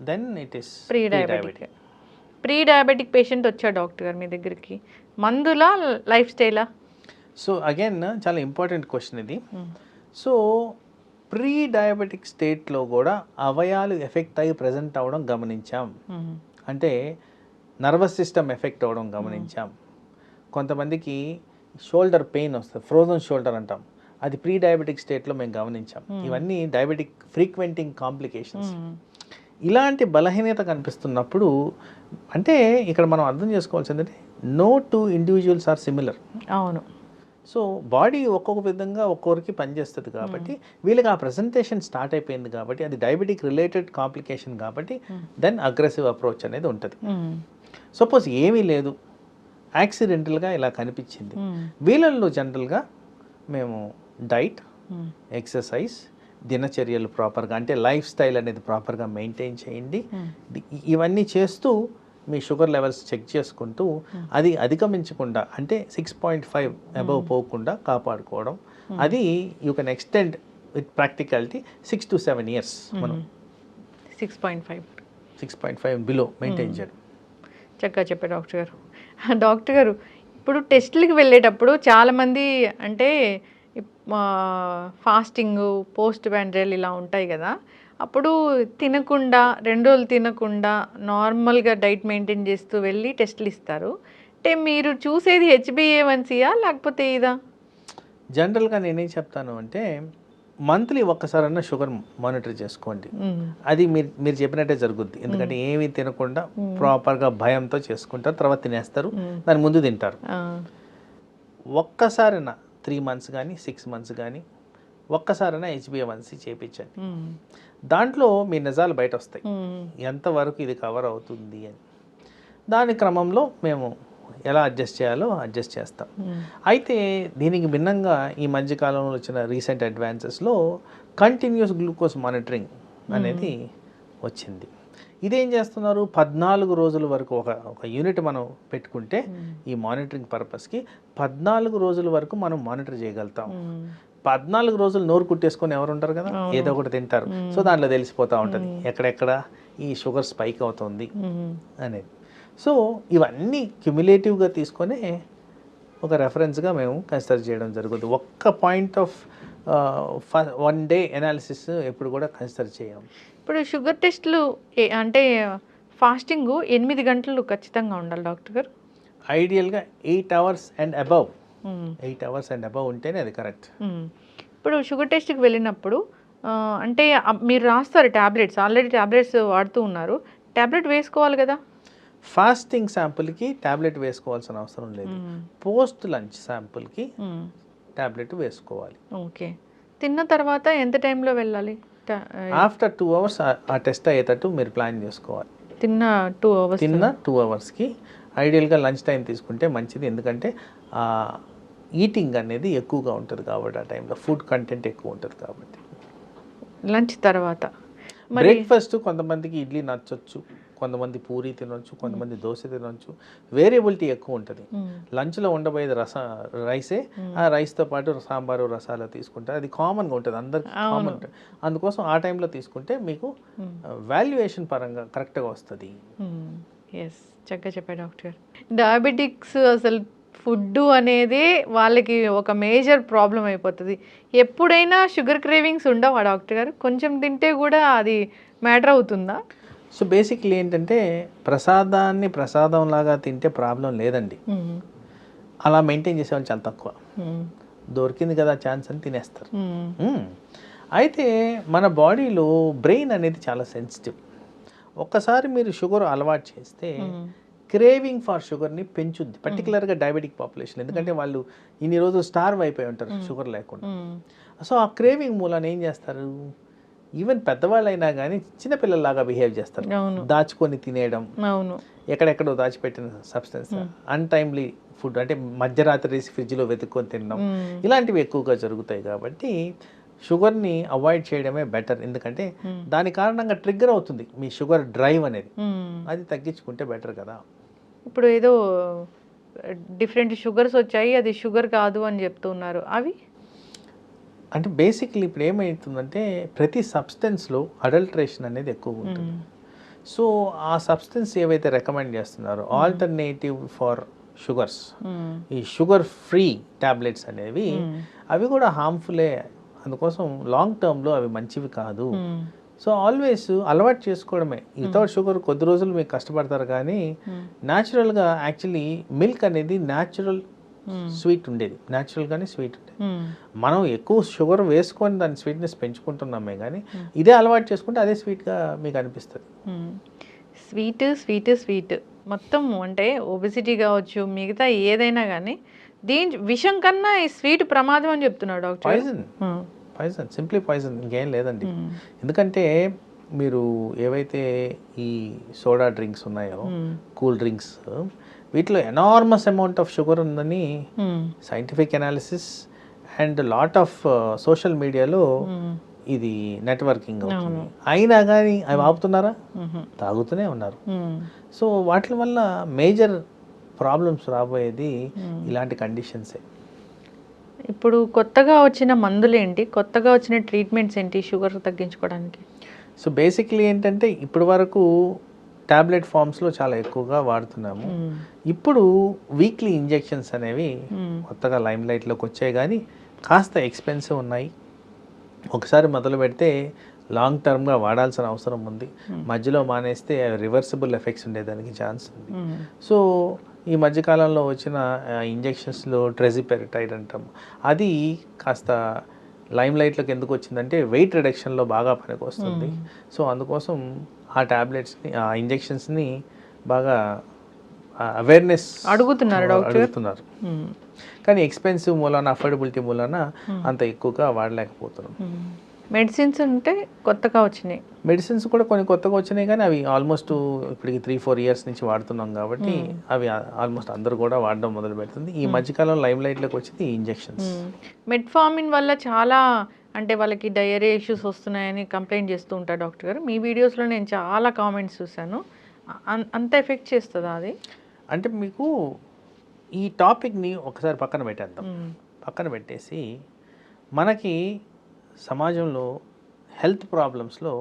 [SPEAKER 2] then it is pre diabetic.
[SPEAKER 1] Pre diabetic patient వచ్చాడు డాక్టర్ గారు మీ దగ్గరికి, మందులా లైఫ్ స్టైలా?
[SPEAKER 2] సో అగైన్ చాలా ఇంపార్టెంట్ క్వశ్చన్ ఇది. సో ప్రీ డయాబెటిక్ స్టేట్లో కూడా అవయాలు ఎఫెక్ట్ అయ్యి ప్రజెంట్ అవ్వడం గమనించాం. అంటే నర్వస్ సిస్టమ్ ఎఫెక్ట్ అవ్వడం గమనించాం. కొంతమందికి షోల్డర్ పెయిన్ వస్తుంది, ఫ్రోజన్ షోల్డర్ అంటాం, అది ప్రీ డయాబెటిక్ స్టేట్లో మేము గమనించాం. ఇవన్నీ డయాబెటిక్ ఫ్రీక్వెంటింగ్ కాంప్లికేషన్స్. ఇలాంటి బలహీనత కనిపిస్తున్నప్పుడు అంటే ఇక్కడ మనం అర్థం చేసుకోవాల్సింది ఏంటంటే no two individuals are similar.
[SPEAKER 1] అవును.
[SPEAKER 2] సో బాడీ ఒక్కొక్క విధంగా ఒక్కొక్కరికి పనిచేస్తుంది కాబట్టి వీళ్ళకి ఆ ప్రెజెంటేషన్ స్టార్ట్ అయిపోయింది కాబట్టి అది డయాబెటిక్ రిలేటెడ్ కాంప్లికేషన్ కాబట్టి దెన్ అగ్రెసివ్ అప్రోచ్ అనేది ఉంటుంది. సపోజ్ ఏమీ లేదు, యాక్సిడెంటల్గా ఇలా కనిపించింది, వీళ్ళల్లో జనరల్గా మేము డైట్, ఎక్సర్సైజ్, దినచర్యలు ప్రాపర్గా అంటే లైఫ్ స్టైల్ అనేది ప్రాపర్గా మెయింటైన్ చేయండి, ఇవన్నీ చేస్తూ మీ షుగర్ లెవెల్స్ చెక్ చేసుకుంటూ అది అధిగమించకుండా అంటే 6.5 అబవ్ పోకుండా కాపాడుకోవడం. అది you can extend with practicality 6 to 7 years మనం 6.5 బిలో మెయింటైన్ చేయడం.
[SPEAKER 1] చక్కగా చెప్పారు డాక్టర్ గారు. డాక్టర్ గారు, ఇప్పుడు టెస్టులకి వెళ్ళేటప్పుడు చాలామంది అంటే ఫాస్టింగ్, పోస్ట్ బ్యాండ్రెల్ ఇలా ఉంటాయి కదా, అప్పుడు తినకుండా 2 రోజులు తినకుండా నార్మల్గా డైట్ మెయింటైన్ చేస్తూ వెళ్ళి టెస్టులు ఇస్తారు. అంటే మీరు చూసేది HbA1cయా లేకపోతే ఇదా?
[SPEAKER 2] జనరల్గా నేనేం చెప్తాను అంటే మంత్లీ ఒక్కసారన్నా షుగర్ మానిటర్ చేసుకోండి. అది మీరు చెప్పినట్టే జరుగుద్ది. ఎందుకంటే ఏమీ తినకుండా ప్రాపర్గా భయంతో చేసుకుంటారు, తర్వాత తినేస్తారు, దాని ముందు తింటారు. ఒక్కసారైనా 3 months కానీ 6 months కానీ ఒక్కసారైనా HbA1c చేయించండి. దాంట్లో మీ నిజాలు బయట వస్తాయి, ఎంతవరకు ఇది కవర్ అవుతుంది అని. దాని క్రమంలో మేము ఎలా అడ్జస్ట్ చేయాలో అడ్జస్ట్ చేస్తాం. అయితే దీనికి భిన్నంగా ఈ మధ్యకాలంలో వచ్చిన రీసెంట్ అడ్వాన్సెస్లో కంటిన్యూస్ గ్లూకోజ్ మానిటరింగ్ అనేది వచ్చింది. ఇదేం చేస్తున్నారు, 14 రోజుల వరకు ఒక యూనిట్ మనం పెట్టుకుంటే ఈ మానిటరింగ్ పర్పస్కి 14 రోజుల వరకు మనం మానిటర్ చేయగలుగుతాం. 14 రోజులు నోరు కుట్టేసుకొని ఎవరు ఉంటారు కదా, ఏదో ఒకటి తింటారు. సో దాంట్లో తెలిసిపోతూ ఉంటుంది ఎక్కడెక్కడ ఈ షుగర్ స్పైక్ అవుతుంది అనేది. సో ఇవన్నీ క్యుములేటివ్గా తీసుకొని ఒక రెఫరెన్స్గా మేము కన్సిడర్ చేయడం జరుగుతుంది. ఒక్క పాయింట్ ఆఫ్ 1 day అనాలిసిస్ ఎప్పుడు కూడా కన్సిడర్ చేయం.
[SPEAKER 1] ఇప్పుడు షుగర్ టెస్టులు అంటే ఫాస్టింగ్ 8 గంటలు ఖచ్చితంగా ఉండాలి డాక్టర్ గారు?
[SPEAKER 2] ఐడియల్గా 8 hours and above. 8 hours and above ఉంటేనే అది కరెక్ట్.
[SPEAKER 1] ఇప్పుడు షుగర్ టెస్ట్కి వెళ్ళినప్పుడు అంటే మీరు రాస్తారు ట్యాబ్లెట్స్, ఆల్రెడీ ట్యాబ్లెట్స్ వాడుతూ ఉన్నారు, ట్యాబ్లెట్ వేసుకోవాలి కదా?
[SPEAKER 2] ఫాస్టింగ్ శాంపుల్కి ట్యాబ్లెట్ వేసుకోవాల్సిన అవసరం లేదు. పోస్ట్ లంచ్ శాంపుల్కి ట్యాబ్లెట్ వేసుకోవాలి.
[SPEAKER 1] ఓకే. తిన్న తర్వాత ఎంత టైంలో వెళ్ళాలి?
[SPEAKER 2] ఆఫ్టర్ 2 hours ఆ టెస్ట్ అయ్యేటట్టు మీరు ప్లాన్ చేసుకోవాలి.
[SPEAKER 1] తిన్న 2
[SPEAKER 2] hours ఐడియల్గా లంచ్ టైం తీసుకుంటే మంచిది. ఎందుకంటే ఈటింగ్ అనేది ఎక్కువగా ఉంటుంది కాబట్టి ఆ టైంలో ఫుడ్ కంటెంట్ ఎక్కువ ఉంటుంది కాబట్టి.
[SPEAKER 1] లంచ్ తర్వాత
[SPEAKER 2] బ్రేక్ఫాస్ట్ కొంతమందికి ఇడ్లీ నచ్చొచ్చు, కొంతమంది పూరి తినొచ్చు, కొంతమంది దోశ తినొచ్చు, వేరియబిలిటీ ఎక్కువ ఉంటుంది. లంచ్లో ఉండబోయేది రైసే, ఆ రైస్తో పాటు సాంబారు రసాలు తీసుకుంటారు, అది కామన్గా ఉంటుంది, అందరికి కామన్ ఉంటుంది. అందుకోసం ఆ టైంలో తీసుకుంటే మీకు వాల్యుయేషన్ పరంగా కరెక్ట్గా వస్తుంది.
[SPEAKER 1] ఎస్, చక్కగా చెప్పారు డాక్టర్. డయాబెటిక్స్ అసలు ఫుడ్ అనేది వాళ్ళకి ఒక మేజర్ ప్రాబ్లం అయిపోతుంది. ఎప్పుడైనా షుగర్ క్రేవింగ్స్ ఉండవా డాక్టర్ గారు? కొంచెం తింటే కూడా అది మ్యాటర్ అవుతుందా?
[SPEAKER 2] సో బేసిక్లీ ఏంటంటే ప్రసాదాన్ని ప్రసాదంలాగా తింటే ప్రాబ్లం లేదండి. అలా మెయింటైన్ చేసేవాళ్ళు చాలా తక్కువ. దొరికింది కదా ఛాన్స్ అని తినేస్తారు. అయితే మన బాడీలో బ్రెయిన్ అనేది చాలా సెన్సిటివ్. ఒక్కసారి మీరు షుగర్ అలవాటు చేస్తే క్రేవింగ్ ఫర్ షుగర్ని పెంచుద్ది, పర్టికులర్గా డయాబెటిక్ పాపులేషన్. ఎందుకంటే వాళ్ళు ఇన్ని రోజులు స్టార్వ్ అయిపోయి ఉంటారు షుగర్ లేకుండా. సో ఆ క్రేవింగ్ మూలాన ఏం చేస్తారు, ఈవెన్ పెద్దవాళ్ళు అయినా కానీ చిన్నపిల్లల్లాగా బిహేవ్ చేస్తారు, దాచుకొని తినేయడం, ఎక్కడెక్కడో దాచిపెట్టిన సబ్స్టెన్స్, అన్టైమ్లీ ఫుడ్ అంటే మధ్యరాత్రి ఫ్రిడ్జ్లో వెతుక్కొని తినడం, ఇలాంటివి ఎక్కువగా జరుగుతాయి. కాబట్టి షుగర్ని అవాయిడ్ చేయడమే బెటర్. ఎందుకంటే దాని కారణంగా ట్రిగ్గర్ అవుతుంది మీ షుగర్ డ్రైవ్ అనేది, అది తగ్గించుకుంటే బెటర్ కదా.
[SPEAKER 1] ఇప్పుడు ఏదో డిఫరెంట్ షుగర్స్ వచ్చాయి, అది షుగర్ కాదు అని చెప్తున్నారు, అవి
[SPEAKER 2] అంటే బేసిక్లీ ఇప్పుడు ఏమవుతుందంటే ప్రతి సబ్స్టెన్స్లో అడల్ట్రేషన్ అనేది ఎక్కువ ఉంటుంది. సో ఆ సబ్స్టెన్స్ ఏవైతే రికమెండ్ చేస్తున్నారో ఆల్టర్నేటివ్ ఫర్ షుగర్స్, ఈ షుగర్ ఫ్రీ ట్యాబ్లెట్స్ అనేవి అవి కూడా హార్మ్ఫుల్లే. అందుకోసం లాంగ్ టర్మ్లో అవి మంచివి కాదు. సో ఆల్వేస్ అలవాటు చేసుకోవడమే. వితౌట్ షుగర్ కొద్ది రోజులు మీకు కష్టపడతారు, కానీ న్యాచురల్గా యాక్చువల్లీ మిల్క్ అనేది న్యాచురల్ స్వీట్ ఉండేది, న్యాచురల్గానే స్వీట్ ఉండేది. మనం ఎక్కువ షుగర్ వేసుకొని దాని స్వీట్నెస్ పెంచుకుంటున్నామే, కానీ ఇదే అలవాటు చేసుకుంటే అదే స్వీట్గా మీకు అనిపిస్తుంది.
[SPEAKER 1] స్వీట్ స్వీట్ స్వీట్ మొత్తం అంటే ఒబెసిటీ కావచ్చు, మిగతా ఏదైనా కానీ దీని విషం కన్నా ఈ స్వీట్ ప్రమాదం అని చెప్తున్నాడు డాక్టర్.
[SPEAKER 2] పాయిజన్, సింప్లీ పాయిజన్, ఇంకేం లేదండి. ఎందుకంటే మీరు ఏవైతే ఈ సోడా డ్రింక్స్ ఉన్నాయో, కూల్ డ్రింక్స్, వీటిలో ఎనార్మస్ అమౌంట్ ఆఫ్ షుగర్ ఉందని scientific analysis and lot of social మీడియాలో ఇది నెట్వర్కింగ్ అవుతుంది. అయినా కానీ అవి ఆపుతున్నారా? తాగుతూనే ఉన్నారు. సో వాటి వల్ల మేజర్ ప్రాబ్లమ్స్ రాబోయేది ఇలాంటి కండిషన్సే.
[SPEAKER 1] ఇప్పుడు కొత్తగా వచ్చిన మందులు ఏంటి, కొత్తగా వచ్చిన ట్రీట్మెంట్స్ ఏంటి షుగర్ తగ్గించుకోవడానికి?
[SPEAKER 2] సో బేసిక్లీ ఏంటంటే ఇప్పటి వరకు టాబ్లెట్ ఫామ్స్లో చాలా ఎక్కువగా వాడుతున్నాము. ఇప్పుడు వీక్లీ ఇంజెక్షన్స్ అనేవి కొత్తగా లైమ్ లైట్లోకి వచ్చాయి, కానీ కాస్త ఎక్స్పెన్సివ్ ఉన్నాయి. ఒకసారి మొదలు పెడితే లాంగ్ టర్మ్గా వాడాల్సిన అవసరం ఉంది. మధ్యలో మానేస్తే రివర్సిబుల్ ఎఫెక్ట్స్ ఉండేదానికి ఛాన్స్ ఉంది. సో ఈ మధ్యకాలంలో వచ్చిన ఇంజెక్షన్స్లో ట్రెజిపెరిటైడ్ అంటాం, అది కాస్త లైమ్ లైట్లోకి ఎందుకు వచ్చిందంటే వెయిట్ రిడక్షన్లో బాగా పనికి వస్తుంది. సో అందుకోసం ఆ ట్యాబ్లెట్స్ని, ఆ ఇంజెక్షన్స్ని బాగా అవేర్నెస్ అడుగుతున్నారు. కానీ ఎక్స్పెన్సివ్ మూలాన, అఫోర్డబిలిటీ మూలాన అంత ఎక్కువగా వాడలేకపోతున్నాం.
[SPEAKER 1] మెడిసిన్స్ అంటే కొత్తగా వచ్చినాయి,
[SPEAKER 2] మెడిసిన్స్ కూడా కొన్ని కొత్తగా వచ్చినాయి, కానీ అవి ఆల్మోస్ట్ ఇప్పటికి 3-4 ఇయర్స్ నుంచి వాడుతున్నాం కాబట్టి అవి ఆల్మోస్ట్ అందరూ కూడా వాడడం మొదలు పెడుతుంది. ఈ మధ్యకాలం లైమ్ లైట్లోకి వచ్చింది ఈ ఇంజెక్షన్స్.
[SPEAKER 1] మెట్ఫార్మిన్ వల్ల చాలా అంటే వాళ్ళకి డయేరియా ఇష్యూస్ వస్తున్నాయని కంప్లైంట్ చేస్తూ ఉంటారు డాక్టర్ గారు. మీ వీడియోస్లో నేను చాలా కామెంట్స్ చూశాను. అంత ఎఫెక్ట్ చేస్తుందా అది?
[SPEAKER 2] అంటే మీకు ఈ టాపిక్ని ఒకసారి పక్కన పెట్టేద్దాం. పక్కన పెట్టేసి మనకి సమాజంలో హెల్త్ ప్రాబ్లమ్స్లో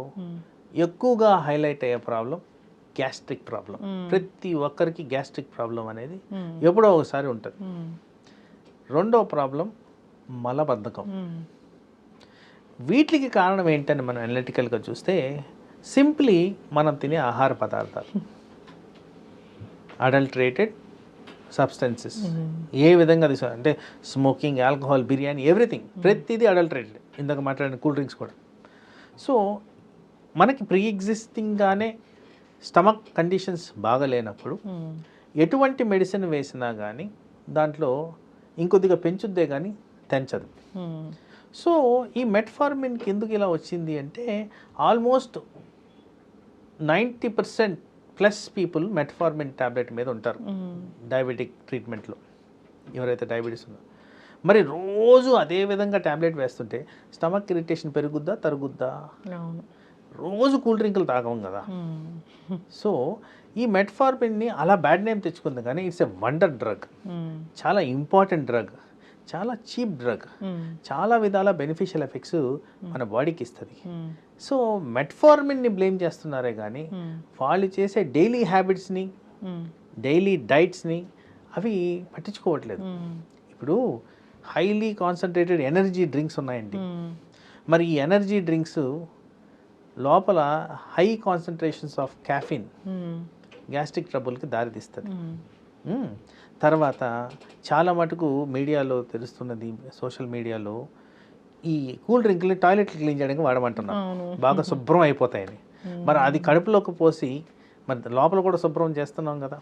[SPEAKER 2] ఎక్కువగా హైలైట్ అయ్యే ప్రాబ్లం గ్యాస్ట్రిక్ ప్రాబ్లం. ప్రతి ఒక్కరికి గ్యాస్ట్రిక్ ప్రాబ్లం అనేది ఎప్పుడో ఒకసారి ఉంటుంది. రెండో ప్రాబ్లం మలబద్ధకం. వీటికి కారణం ఏంటని మనం అనలిటికల్గా చూస్తే సింప్లీ మనం తినే ఆహార పదార్థాలు, అడల్టరేటెడ్ సబ్స్టెన్సెస్. ఏ విధంగా అంటే స్మోకింగ్, ఆల్కహాల్, బిర్యానీ, ఎవ్రీథింగ్, ప్రతిదీ అడల్టరేటెడ్. ఇందాక మాట్లాడిన కూల్ డ్రింక్స్ కూడా. సో మనకి ప్రీ ఎగ్జిస్టింగ్గానే స్టమక్ కండిషన్స్ బాగా లేనప్పుడు ఎటువంటి మెడిసిన్ వేసినా కానీ దాంట్లో ఇంకొద్దిగా పెంచుద్దే కానీ తెంచదు. సో ఈ మెట్ఫార్మిన్కి ఎందుకు ఇలా వచ్చింది అంటే ఆల్మోస్ట్ 90% పీపుల్ మెట్ఫార్మిన్ ట్యాబ్లెట్ మీద ఉంటారు డయాబెటిక్ ట్రీట్మెంట్లో, ఎవరైతే డయాబెటీస్ ఉందో. మరి రోజు అదే విధంగా ట్యాబ్లెట్ వేస్తుంటే స్టమక్ ఇరిటేషన్ పెరుగుద్దా తరుగుద్దా? రోజు కూల్ డ్రింకులు తాగం కదా. సో ఈ మెట్ఫార్మిన్ని అలా బ్యాడ్ నేమ్ తెచ్చుకుంది, కానీ ఇట్స్ ఎ వండర్ డ్రగ్, చాలా ఇంపార్టెంట్ డ్రగ్, చాలా చీప్ డ్రగ్, చాలా విధాల బెనిఫిషియల్ ఎఫెక్ట్స్ మన బాడీకి ఇస్తుంది. సో మెట్ఫార్మిన్ని బ్లేమ్ చేస్తున్నారే కానీ వాళ్ళు చేసే డైలీ హ్యాబిట్స్ని, డైలీ డైట్స్ని అవి పట్టించుకోవట్లేదు. ఇప్పుడు హైలీ కాన్సన్ట్రేటెడ్ ఎనర్జీ డ్రింక్స్ ఉన్నాయండి. మరి ఈ ఎనర్జీ డ్రింక్స్ లోపల high concentrations of caffeine gastric ట్రబుల్కి దారితీస్తుంది. తర్వాత చాలా మటుకు మీడియాలో తెలుస్తున్నది, సోషల్ మీడియాలో ఈ కూల్ డ్రింక్ని టాయిలెట్ క్లీన్ చేయడానికి వాడమంటున్నారు, బాగా శుభ్రం అయిపోతాయని. మరి అది కడుపులోకి పోసి మరి లోపల కూడా శుభ్రం చేస్తున్నాం కదా.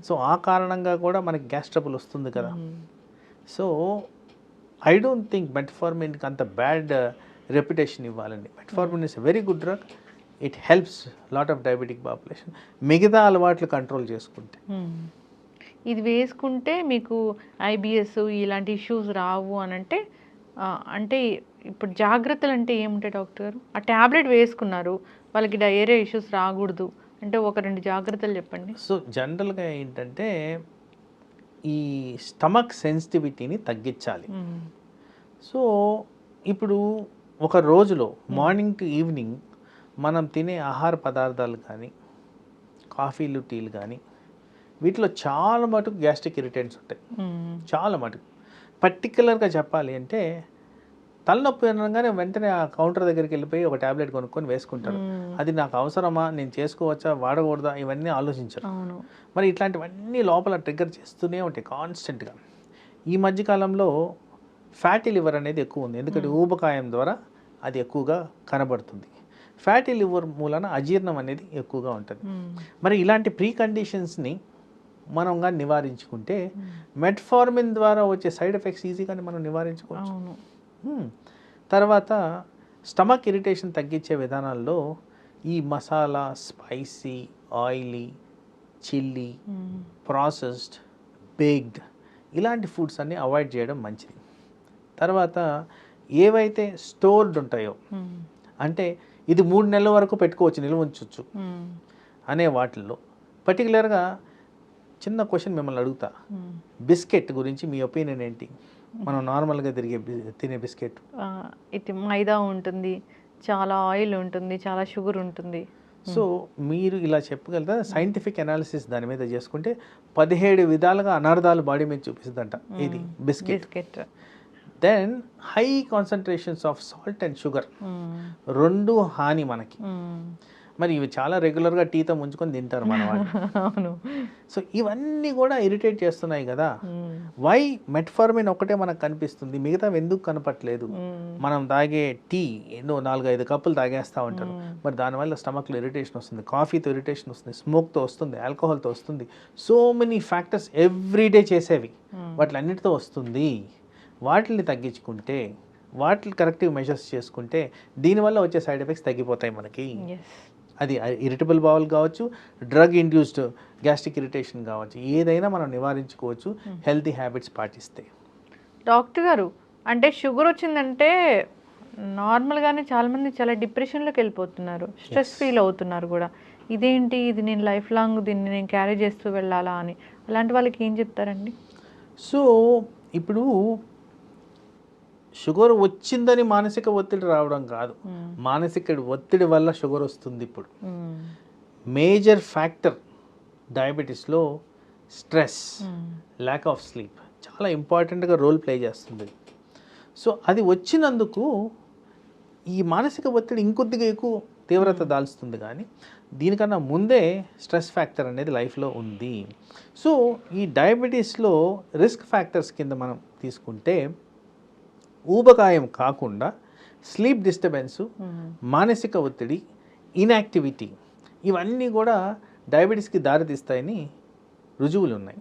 [SPEAKER 2] సో ఆ కారణంగా కూడా మనకి గ్యాస్ ట్రబుల్ వస్తుంది కదా. సో ఐ డోంట్ థింక్ మెట్ఫార్మిన్కి అంత బ్యాడ్ రెప్యుటేషన్ ఇవ్వాలండి. Metformin is a very good drug. It helps lot of diabetic population. మిగతా అలవాట్లు కంట్రోల్ చేసుకుంటే,
[SPEAKER 1] ఇది వేసుకుంటే మీకు ఐబిఎస్ ఇలాంటి ఇష్యూస్ రావు అని అంటే అంటే ఇప్పుడు జాగ్రత్తలు అంటే ఏముంటాయి డాక్టర్ గారు? ఆ ట్యాబ్లెట్ వేసుకున్నారు, వాళ్ళకి డయేరియా ఇష్యూస్ రాకూడదు అంటే 1-2 జాగ్రత్తలు చెప్పండి.
[SPEAKER 2] సో జనరల్గా ఏంటంటే ఈ స్టమక్ సెన్సిటివిటీని తగ్గించాలి. సో ఇప్పుడు ఒక రోజులో మార్నింగ్ టు ఈవినింగ్ మనం తినే ఆహార పదార్థాలు కానీ, కాఫీలు, టీలు కానీ, వీటిలో చాలా మటుకు గ్యాస్ట్రిక్ ఇరిటెంట్స్ ఉంటాయి. చాలా మటుకు. పర్టికులర్గా చెప్పాలి అంటే తలనొప్పి అనగానే వెంటనే ఆ కౌంటర్ దగ్గరికి వెళ్ళిపోయి ఒక ట్యాబ్లెట్ కొనుక్కొని వేసుకుంటారు. అది నాకు అవసరమా, నేను చేసుకోవచ్చా, వాడకూడదా, ఇవన్నీ ఆలోచించరు. మరి ఇట్లాంటివన్నీ లోపల ట్రిగ్గర్ చేస్తూనే ఉంటాయి కాన్స్టెంట్గా. ఈ మధ్యకాలంలో ఫ్యాటీ లివర్ అనేది ఎక్కువ ఉంది, ఎందుకంటే ఊబకాయం ద్వారా అది ఎక్కువగా కనబడుతుంది. ఫ్యాటీ లివర్ మూలన అజీర్ణం అనేది ఎక్కువగా ఉంటుంది. మరి ఇలాంటి ప్రీ కండిషన్స్ని మనం కానీ నివారించుకుంటే మెట్ఫార్మిన్ ద్వారా వచ్చే సైడ్ ఎఫెక్ట్స్ ఈజీగానే మనం నివారించుకోవచ్చు. తర్వాత స్టమక్ ఇరిటేషన్ తగ్గించే విధానాల్లో ఈ masala, spicy, oily, chilli, processed, baked ఇలాంటి ఫుడ్స్ అన్నీ అవాయిడ్ చేయడం మంచిది. తర్వాత ఏవైతే స్టోర్డ్ ఉంటాయో, అంటే ఇది 3 నెలల వరకు పెట్టుకోవచ్చు, నిల్వ ఉంచవచ్చు అనే వాటిల్లో పర్టికులర్గా చిన్న క్వశ్చన్ మిమ్మల్ని అడుగుతా. బిస్కెట్ గురించి మీ ఒపీనియన్ ఏంటి? మనం నార్మల్గా తినే బిస్కెట్
[SPEAKER 1] ఇది మైదా ఉంటుంది, చాలా ఆయిల్ ఉంటుంది, చాలా షుగర్ ఉంటుంది.
[SPEAKER 2] సో మీరు ఇలా చెప్పగలుగుతా సైంటిఫిక్ అనాలిసిస్ దాని మీద చేసుకుంటే 17 విధాలుగా అనర్థాలు బాడీ మీద చూపిస్తుందంట ఇది biscuit. Then high concentrations of salt and sugar, 2 హాని మనకి. మరి ఇవి చాలా రెగ్యులర్గా టీతో ముంచుకొని తింటారు మన వాళ్ళు. సో ఇవన్నీ కూడా ఇరిటేట్ చేస్తున్నాయి కదా. వై మెట్ఫార్మిన్ ఒకటే మనకు కనిపిస్తుంది, మిగతా ఎందుకు కనపట్లేదు? మనం తాగే టీ ఎన్నో 4-5 కప్పులు తాగేస్తూ ఉంటారు, మరి దానివల్ల స్టమక్లో ఇరిటేషన్ వస్తుంది, కాఫీతో ఇరిటేషన్ వస్తుంది, స్మోక్తో వస్తుంది, ఆల్కహాల్తో వస్తుంది. సో మెనీ ఫ్యాక్టర్స్ ఎవ్రీడే చేసేవి వాటిలన్నిటితో వస్తుంది. వాటిని తగ్గించుకుంటే, వాటిని కరెక్టివ్ మెజర్స్ చేసుకుంటే దీనివల్ల వచ్చే సైడ్ ఎఫెక్ట్స్ తగ్గిపోతాయి మనకి. అది ఇరిటబుల్ బౌల్ కావచ్చు, డ్రగ్ ఇండ్యూస్డ్ గ్యాస్ట్రిక్ ఇరిటేషన్ కావచ్చు, ఏదైనా మనం నివారించుకోవచ్చు హెల్తీ హ్యాబిట్స్ పాటిస్తే.
[SPEAKER 1] డాక్టర్ గారు, అంటే షుగర్ వచ్చిందంటే నార్మల్గానే చాలామంది చాలా డిప్రెషన్లోకి వెళ్ళిపోతున్నారు, స్ట్రెస్ ఫీల్ అవుతున్నారు కూడా. ఇదేంటి, ఇది నేను లైఫ్ లాంగ్ దీన్ని నేను క్యారీ చేస్తూ వెళ్ళాలా అని, అలాంటి వాళ్ళకి ఏం చెప్తారండి?
[SPEAKER 2] సో ఇప్పుడు షుగర్ వచ్చిందని మానసిక ఒత్తిడి రావడం కాదు, మానసిక ఒత్తిడి వల్ల షుగర్ వస్తుంది. ఇప్పుడు మేజర్ ఫ్యాక్టర్ డయాబెటీస్లో స్ట్రెస్, ల్యాక్ ఆఫ్ స్లీప్ చాలా ఇంపార్టెంట్గా రోల్ ప్లే చేస్తుంది. సో అది వచ్చినందుకు ఈ మానసిక ఒత్తిడి ఇంకొద్దిగా ఎక్కువ తీవ్రత దాల్స్తుంది, కానీ దీనికన్నా ముందే స్ట్రెస్ ఫ్యాక్టర్ అనేది లైఫ్లో ఉంది. సో ఈ డయాబెటీస్లో రిస్క్ ఫ్యాక్టర్స్ కింద మనం తీసుకుంటే ఊబకాయం కాకుండా స్లీప్ డిస్టర్బెన్సు, మానసిక ఒత్తిడి, ఇన్యాక్టివిటీ, ఇవన్నీ కూడా డయాబెటీస్కి దారితీస్తాయని రుజువులు ఉన్నాయి.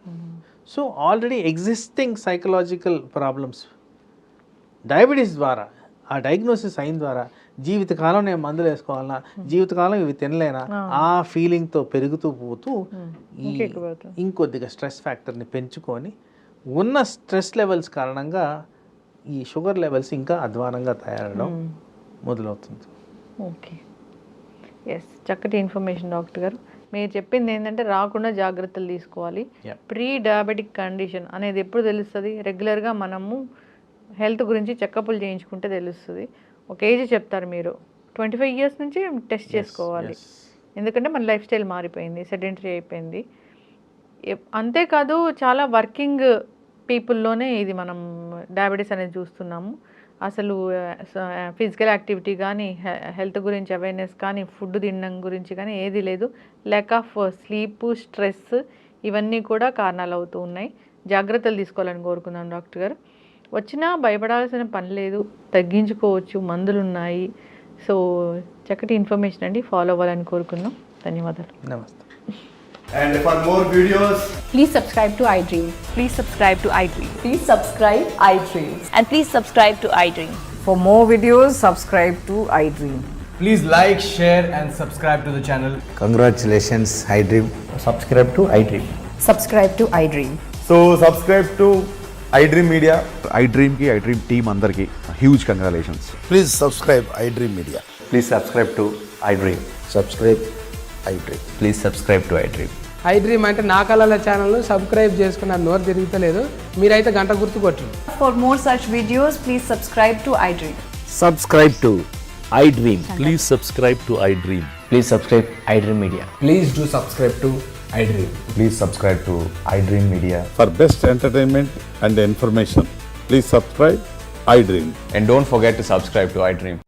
[SPEAKER 2] So already existing psychological problems diabetes ద్వారా, ఆ డయాగ్నోసిస్ అయిన ద్వారా జీవితకాలం నేను మందులు వేసుకోవాలన్నా, జీవితకాలం ఇవి తినలేనా, ఆ ఫీలింగ్తో పెరుగుతూ పోతూ ఇంకొద్దిగా స్ట్రెస్ ఫ్యాక్టర్ని పెంచుకొని ఉన్న స్ట్రెస్ లెవెల్స్ కారణంగా ఈ షుగర్ లెవెల్స్ ఇంకా అధ్వానంగా తయారవడం మొదలవుతుంది.
[SPEAKER 1] ఓకే, ఎస్, చక్కటి ఇన్ఫర్మేషన్ డాక్టర్ గారు. మీరు చెప్పింది ఏంటంటే రాకుండా జాగ్రత్తలు తీసుకోవాలి. ప్రీ డయాబెటిక్ కండిషన్ అనేది ఎప్పుడు తెలుస్తుంది? రెగ్యులర్గా మనము హెల్త్ గురించి చెకప్లు చేయించుకుంటే తెలుస్తుంది. ఒక ఏజ్ చెప్తారు మీరు, 25 years నుంచి టెస్ట్ చేసుకోవాలి. ఎందుకంటే మన లైఫ్ స్టైల్ మారిపోయింది, సెడెంటరీ అయిపోయింది. అంతేకాదు చాలా వర్కింగ్ పీపుల్లోనే ఇది మనం డయాబెటీస్ అనేది చూస్తున్నాము. అసలు ఫిజికల్ యాక్టివిటీ కానీ, హెల్త్ గురించి అవేర్నెస్ కానీ, ఫుడ్ తినడం గురించి కానీ ఏది లేదు. ల్యాక్ ఆఫ్ స్లీప్, స్ట్రెస్, ఇవన్నీ కూడా కారణాలు అవుతూ ఉన్నాయి. జాగ్రత్తలు తీసుకోవాలని కోరుకుందాం డాక్టర్ గారు. వచ్చినా భయపడాల్సిన పని లేదు, తగ్గించుకోవచ్చు, మందులు ఉన్నాయి. సో చక్కటి ఇన్ఫర్మేషన్ అండి, ఫాలో అవ్వాలని కోరుకుందాం. ధన్యవాదాలు.
[SPEAKER 2] నమస్తే.
[SPEAKER 3] And for more videos,
[SPEAKER 4] please subscribe to iDream.
[SPEAKER 5] Please subscribe to iDream.
[SPEAKER 4] Please subscribe iDream.
[SPEAKER 5] And please subscribe to iDream.
[SPEAKER 6] For more videos, subscribe to iDream.
[SPEAKER 3] please like, share and subscribe to the channel.
[SPEAKER 7] Congratulations, iDream.
[SPEAKER 8] Subscribe to iDream.
[SPEAKER 4] Subscribe to iDream.
[SPEAKER 8] So subscribe to iDream Media.
[SPEAKER 9] iDream ki iDream team andarki huge congratulations.
[SPEAKER 7] Please subscribe iDream Media.
[SPEAKER 8] Please subscribe to iDream.
[SPEAKER 7] Subscribe iDream.
[SPEAKER 8] Please subscribe to iDream.
[SPEAKER 10] iDream అంటే నా కళల channel subscribe చేసుకున్న నోరు తిరుగుతలేదు, మీరైతే గంట గుర్తు కొట్టండి.
[SPEAKER 4] For more such videos, please subscribe to iDream.
[SPEAKER 8] Subscribe to iDream.
[SPEAKER 9] Please subscribe to iDream.
[SPEAKER 8] Please subscribe iDream Media.
[SPEAKER 3] Please do subscribe to iDream.
[SPEAKER 8] Please subscribe to iDream Media.
[SPEAKER 9] For best entertainment and information, please subscribe iDream.
[SPEAKER 8] And don't forget to subscribe to iDream.